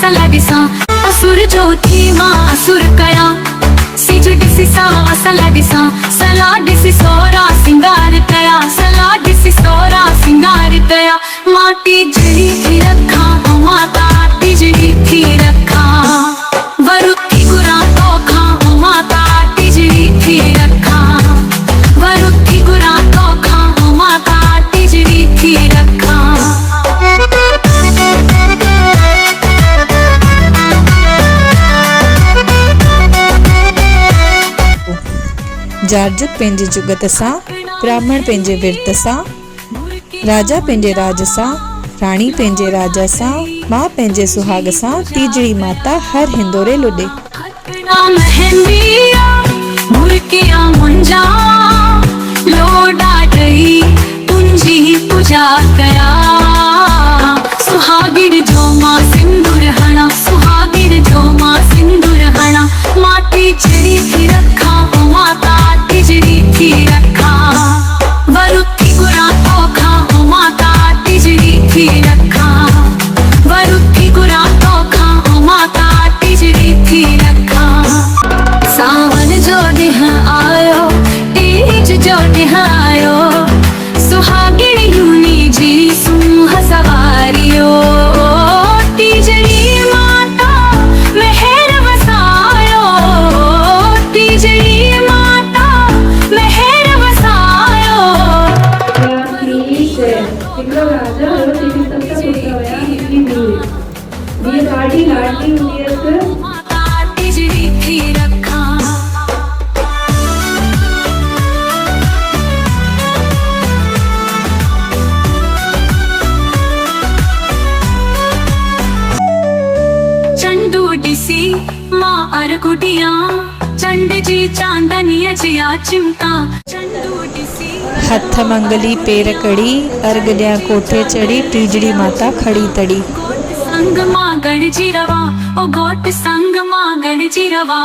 असला दिसा असुर ज्योति मां असुर कया सिज दिसी सा असला दिसा सला दिसी सोरा सिंगार तया सला दिसी सोरा सिंगार तया माटी जड़ी थी रखा माता तिजड़ी थी रखा वरुथी गुरा तो खा माता तिजड़ी थी रखा वरुथी गुरा तो खा माता तिजड़ी थी रखा। जारजुग पेंजे जुगत सां, ब्राह्मण पेंजे विर्त सां, राजा पेंजे राज सां, राणी पेंजे राजा सां, मां पेंजे सुहाग सां, तीजड़ी माता हर हिंदोरे लुडे। पूजा कया सुहागिर जो मां सिंदूर हणा सुहागिर जो मां सिंदूर हणा माटी जड़ी थी रखा माता तिजड़ी थी रखा वरुथी गुरा तो खा माता तिजड़ी थी रखा वरुथी गुरा तो खा माता तिजड़ी थी रखा। सावन जो दिन आयो तीज जो दिन आयो सुहागिन यूनी जी सुह सवारियो तिजड़ी माता मेहर वसायो तिजड़ी माता मेहर वसायो। माता तिजड़ी थी रखा। चंडू डिसी मां अरकुटिया चंड जी चांदनिया जिया चिमटा चंडू डिसी हथ मंगली पेर कड़ी, अर्ग ॾियां कोठे चढ़ी, तीजड़ी माता खड़ी तड़ी। गोट संग मां गणजी रवा ओ गोट संग मां गणजी रवा।